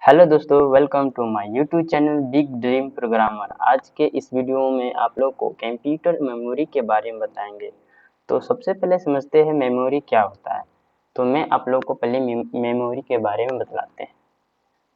Hello दोस्तों, welcome to my YouTube channel big dream programmer. आज के इस वीडियो में आप लोग को कंप्यूटर मेमोरी के बारे में बताएंगे। तो सबसे पहले समझते हैं मेमोरी क्या होता है। तो मैं आप लोग को पहले मेमोरी के बारे में बतलाते हैं।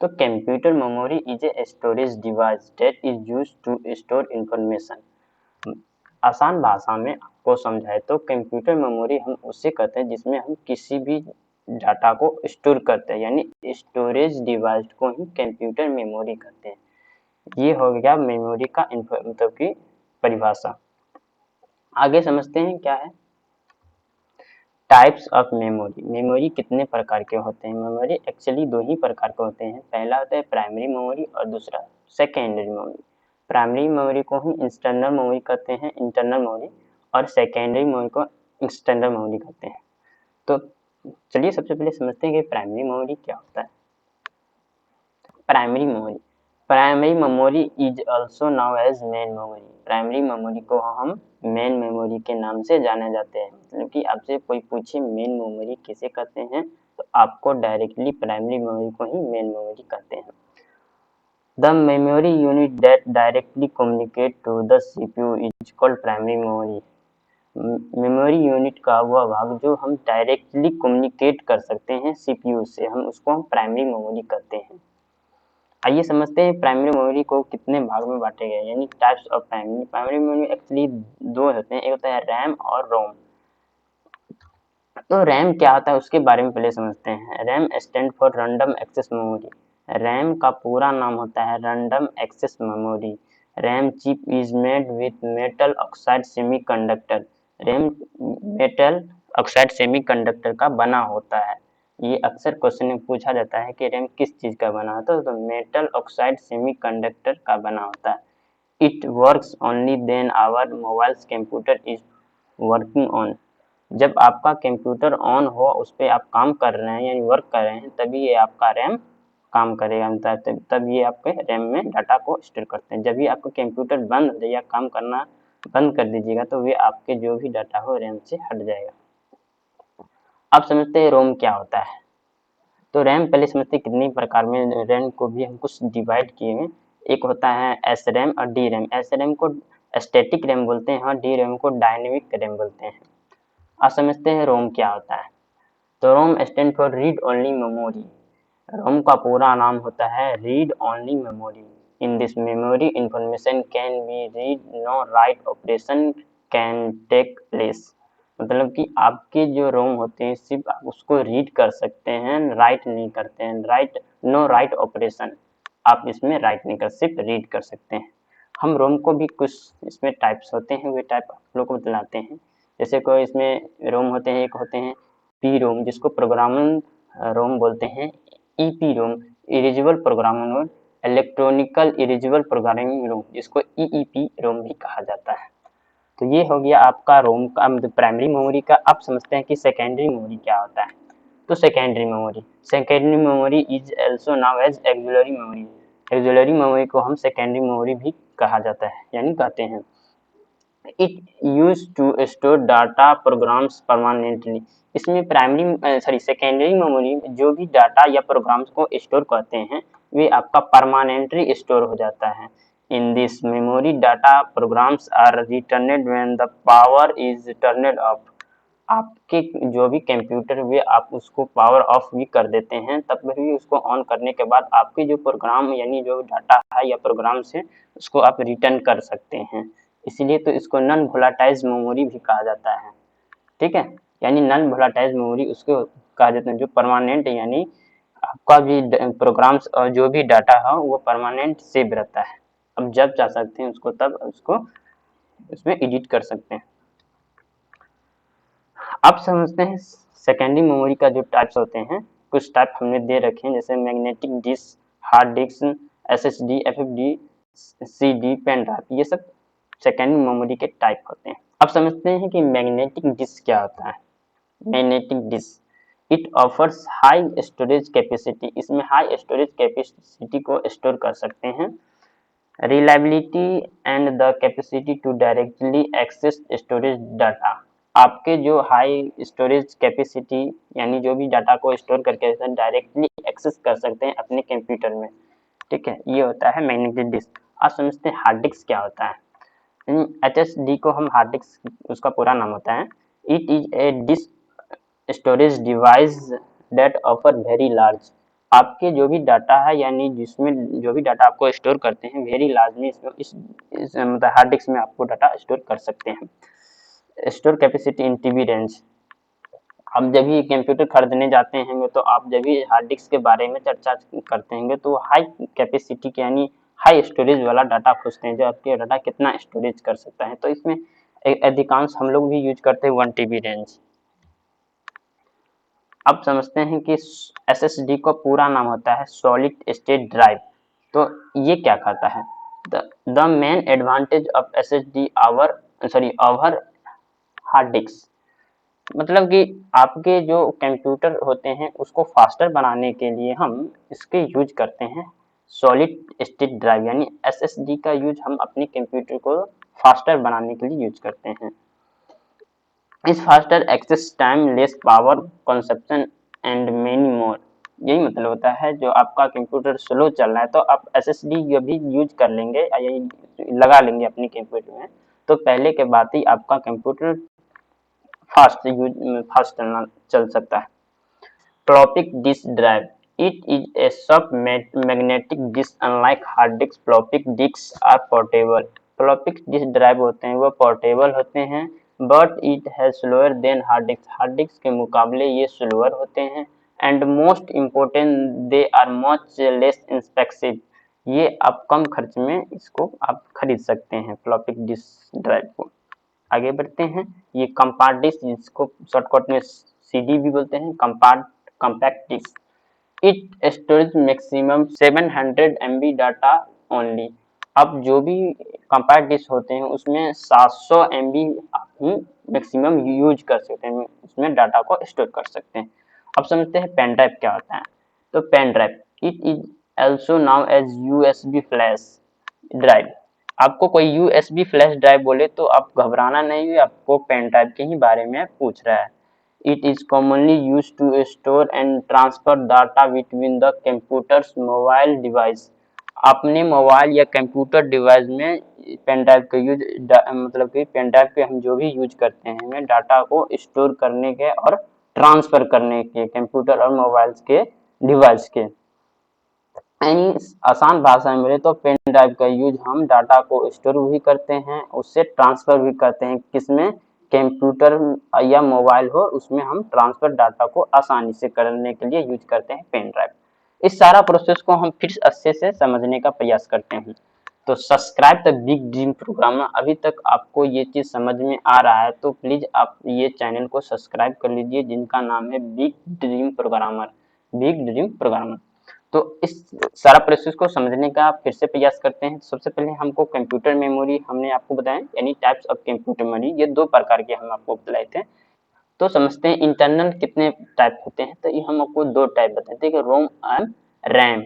तो computer memory is a storage device that is used to store information. आसान भाषा में आपको समझाए तो कंप्यूटर मेमोरी हम उससे कहते हैं जिसमें हम किसी भी डाटा को स्टोर करते हैं, यानी स्टोरेज डिवाइस को ही कंप्यूटर मेमोरी कहते हैं। ये हो गया मेमोरी का मतलब की परिभाषा। आगे समझते हैं क्या है टाइप्स ऑफ मेमोरी। मेमोरी कितने प्रकार के होते हैं? मेमोरी एक्चुअली दो ही प्रकार के होते हैं। पहला होता है प्राइमरी मेमोरी और दूसरा सेकेंडरी मेमोरी। प्राइमरी मेमोरी को ही इंटरनल मेमोरी कहते हैं, इंटरनल मेमोरी, और सेकेंडरी मेमोरी को एक्सटर्नल मेमोरी कहते हैं। तो चलिए सबसे पहले समझते हैं कि प्राइमरी मेमोरी क्या होता है। Primary memory is also known as main memory. Primary memory को हम मेन मेमोरी के नाम से जाने जाते हैं। मतलब कि आपसे कोई पूछे मेन मेमोरी किसे कहते हैं, तो आपको डायरेक्टली प्राइमरी मेमोरी को ही मेन मेमोरी कहते हैं। The memory unit that directly communicate to the CPU is called primary memory. Memory unit का वह भाग जो हम डायरेक्टली कम्युनिकेट कर सकते हैं सीपीयू से, हम प्राइमरी मेमोरी कहते हैं। आइए समझते हैं प्राइमरी मेमोरी को कितने भाग में बांटे गए, यानी types of primary memory actually दो होते हैं, एक होता है रैम और रोम। तो रैम क्या होता है उसके बारे में पहले समझते हैं। RAM stand for random access memory. RAM का पूरा नाम होता है random access memory. RAM chip is made with metal oxide semiconductor. RAM metal oxide semiconductor का बना होता है। ये अक्सर क्वेश्चन में पूछा जाता है कि रैम किस चीज का बना होता है, तो मेटल ऑक्साइड सेमीकंडक्टर का बना होता है। It works only then our mobile computer is working on. जब आपका कंप्यूटर ऑन हो, उस पर आप काम कर रहे हैं यानी वर्क कर रहे हैं, तभी ये आपका रैम काम करेगा। तब ये आपके रैम में डाटा को स्टोर करते हैं। जब भी आपका कंप्यूटर बंद हो जाएगा, काम करना बंद कर दीजिएगा, तो वे आपके जो भी डाटा हो रैम से हट जाएगा। अब समझते हैं रोम क्या होता है। तो रैम पहले समझते हैं कितनी प्रकार में रैम को भी हम कुछ डिवाइड किए हैं। एक होता है एस रैम और डी रैम। एस रैम को स्टैटिक रैम बोलते हैं और डी रैम को डायनेमिक रैम बोलते हैं। अब समझते हैं रोम क्या होता है। तो ROM stand for read only memory. ROM का पूरा नाम होता है read only memory. In this memory information can be read, no write operation can take place. मतलब कि आपके जो रोम होते हैं सिर्फ आप उसको रीड कर सकते हैं, राइट नहीं करते हैं। राइट, नो राइट ऑपरेशन, आप इसमें राइट नहीं कर, सिर्फ रीड कर सकते हैं। हम रोम को भी कुछ इसमें टाइप्स होते हैं, वे टाइप आप लोग को बतलाते हैं। जैसे कोई इसमें रोम होते हैं, एक होते हैं पी रोम जिसको प्रोग्रामिंग रोम बोलते हैं, ईपी रोम इरेजेबल प्रोग्रामिंग रोम, इलेक्ट्रॉनिकल इरेजेबल प्रोग्रामिंग रोम जिसको ईईपी रोम भी कहा जाता है। तो ये हो गया आपका रोम का मतलब प्राइमरी मेमोरी का। अब समझते हैं कि सेकेंडरी मेमोरी क्या होता है। तो secondary memory is also known as auxiliary memory. Auxiliary memory को हम सेकेंडरी मेमोरी भी कहा जाता है, यानी कहते हैं। It use to store data programs permanently. इसमें सेकेंडरी मेमोरी में जो भी डाटा या प्रोग्राम्स को स्टोर करते हैं वे आपका परमानेंटली स्टोर हो जाता है। In this memory data programs are returned when the power is turned off. आपके जो भी कंप्यूटर वे आप उसको पावर ऑफ भी कर देते हैं, तब भी उसको ऑन करने के बाद आपके जो प्रोग्राम यानी जो डाटा है या प्रोग्राम्स है उसको आप रिटर्न कर सकते हैं। इसीलिए तो इसको नॉन वोलेटाइल मेमोरी भी कहा जाता है। ठीक है, यानी नॉन वोलेटाइल मेमोरी उसको कहा जाता है जो परमानेंट, यानी आपका भी प्रोग्राम्स और जो भी डाटा है वो परमानेंट सेव रहता है। अब जब चाह सकते हैं उसको तब उसको उसमें एडिट कर सकते हैं। अब समझते हैं सेकेंडरी मेमोरी का जो टाइप्स होते हैं। कुछ टाइप हमने दे रखे हैं, जैसे magnetic disk, hard disk, SSD, FFD, CD, pen drive, ये सब सेकेंडरी मेमोरी के टाइप होते हैं। अब समझते हैं कि मैग्नेटिक डिस्क क्या होता है। Magnetic disk it offers high storage capacity. इसमें हाई स्टोरेज कैपेसिटी को स्टोर कर सकते हैं। Reliability and the capacity to directly access storage data. आपके जो हाई स्टोरेज कैपेसिटी यानी जो भी डाटा को स्टोर करके डायरेक्टली एक्सेस कर सकते हैं अपने कंप्यूटर में, ठीक है। ये होता है मैग्नेटिक डिस्क। आप समझते हैं हार्ड डिस्क क्या होता है। HSD को हम हार्ड डिस्क उसका पूरा नाम होता है। It is A disk storage device that offer very large. आपके जो भी डाटा है यानी जिसमें जो भी डाटा आपको स्टोर करते हैं वेरी लार्ज में इस मतलब हार्ड डिस्क में आपको डाटा स्टोर कर सकते हैं। Store capacity in TB range. हम जब भी कंप्यूटर खरीदने जाते हैं तो आप जब भी हार्ड डिस्क के बारे में चर्चा करते हैं तो हाई कैपेसिटी के यानी हाई स्टोरेज वाला डाटा खोजते हैं, जो आपके डाटा कितना स्टोरेज कर सकता है। तो इसमें अधिकांश हम लोग भी यूज करते हैं 1 TB रेंज। अब समझते हैं कि SSD का पूरा नाम होता है सॉलिड स्टेट ड्राइव। तो ये क्या कहता है, the main advantage of SSD over hard disk, मतलब कि आपके जो कंप्यूटर होते हैं उसको फास्टर बनाने के लिए हम इसके यूज करते हैं सॉलिड स्टेट ड्राइव यानी SSD का यूज हम अपने कंप्यूटर को फास्टर बनाने के लिए यूज करते हैं। इस faster access time, less power consumption and many more. यही मतलब होता है जो आपका कंप्यूटर स्लो चल रहा है तो आप SSD भी यूज कर लेंगे या लगा लेंगे अपने कंप्यूटर में, तो पहले के बाद ही आपका कंप्यूटर फास्ट चल सकता है। Floppy disk drive, it is a soft magnetic disk unlike hard disk. Floppy disk are portable. Floppy disk drive होते हैं वो पोर्टेबल होते हैं, but it has slower than hard disk. Hard disk के मुकाबले ये स्लोअर होते हैं and most important they are much less expensive. ये आप कम खर्च में इसको आप खरीद सकते हैं फ्लॉपी डिस्क ड्राइव को। आगे बढ़ते हैं। ये कंपैक्ट डिस्क जिसको शॉर्टकट में CD भी बोलते हैं, compact disk. It storage maximum 700 MB data only. अब जो भी कंपैक्ट डिस्क होते हैं उसमें 700 MB ही मैक्सिमम यूज कर सकते हैं, उसमें डाटा को स्टोर कर सकते हैं। अब समझते हैं पेन ड्राइव क्या होता है। तो pen drive, it is also known as USB flash drive. आपको कोई USB फ्लैश ड्राइव बोले तो आप घबराना नहीं है, आपको पेन ड्राइव के ही बारे में पूछ रहा है। It is commonly used to store and transfer data between the computer's mobile device। अपने मोबाइल या कंप्यूटर डिवाइस में पेन ड्राइव का यूज मतलब कि पेन ड्राइव पे हम जो भी यूज करते हैं डाटा को स्टोर करने के और ट्रांसफर करने के कंप्यूटर और मोबाइल के डिवाइस के। यानी आसान भाषा में बोले तो पेन ड्राइव का यूज हम डाटा को स्टोर भी करते हैं, उससे ट्रांसफर भी करते हैं। किसमें, कंप्यूटर या मोबाइल हो उसमें हम ट्रांसफर डाटा को आसानी से करने के लिए यूज करते हैं पेन ड्राइव। इस सारा प्रोसेस को हम फिर अच्छे से समझने का प्रयास करते हैं। तो subscribe the big dream programmer. अभी तक आपको ये चीज समझ में आ रहा है तो प्लीज आप ये चैनल को सब्सक्राइब कर लीजिए जिनका नाम है big dream programmer, big dream programmer. तो इस सारा प्रोसेस को समझने का फिर से प्रयास करते हैं। सबसे पहले हमको कंप्यूटर मेमोरी हमने आपको बताया यानी टाइप्स ऑफ कंप्यूटर मेमोरी, ये 2 प्रकार के हम आपको बताए थे। तो समझते हैं इंटरनल कितने टाइप होते हैं। तो ये हम आपको 2 टाइप बताते हैं, रोम एंड रैम।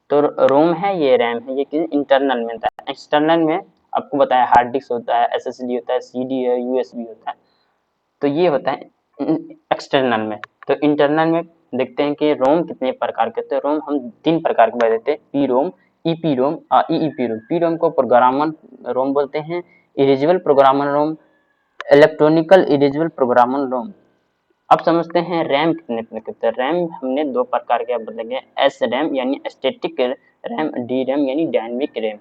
तो रोम है, ये रैम है, ये किसी इंटरनल में होता है। एक्सटर्नल में आपको बताया हार्ड डिस्क होता है, SSD होता है, CD है, USB होता है। तो ये होता है एक्सटर्नल में। तो इंटरनल में देखते हैं कि रोम कितने प्रकार के होते हैं। रोम हम 3 प्रकार के बताते हैं, पी रोम, ईपी रोम और ईईपी रोम। पी रोम को प्रोग्रामर रोम बोलते हैं, इरेजेबल प्रोग्रामर रोम, इलेक्ट्रॉनिकल इरेजेबल प्रोग्रामर रोम। अब समझते हैं रैम कितने प्रकार के। रैम हमने 2 प्रकार के बदलेंगे, एस रैम यानी स्टैटिक रैम, डी रैम यानी डायनेमिक रैम।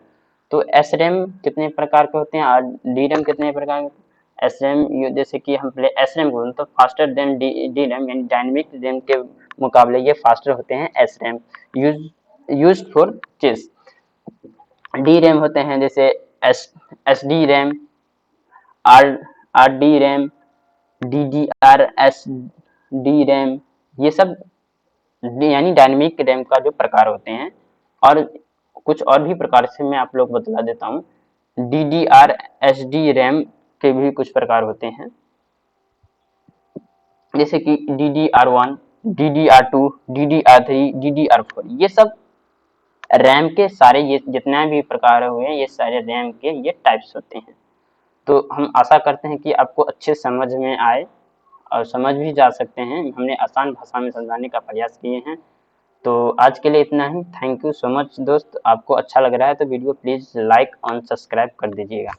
तो एस रैम कितने प्रकार के होते हैं और डी रैम कितने प्रकार के। एस रैम जैसे कि हम पहले एस रैम बोलते तो फास्टर देन डी रैम यानी डायनेमिक रैम के मुकाबले ये फास्टर होते हैं S RAM, used for cache. D RAM होते हैं जैसे S D RAM, R D RAM, DDR-SD RAM, ये सब यानी डायनेमिक रैम का जो प्रकार होते हैं। और कुछ और भी प्रकार से मैं आप लोग बतला देता हूँ। DDR-SD रैम के भी कुछ प्रकार होते हैं जैसे कि DDR1, DDR2, DDR3, DDR4। ये सब रैम के सारे ये जितना भी प्रकार हुए ये सारे रैम के ये टाइप्स होते हैं। तो हम आशा करते हैं कि आपको अच्छे समझ में आए और समझ भी जा सकते हैं। हमने आसान भाषा में समझाने का प्रयास किए हैं। तो आज के लिए इतना ही। थैंक यू सो मच दोस्त। आपको अच्छा लग रहा है तो वीडियो प्लीज़ लाइक और सब्सक्राइब कर दीजिएगा।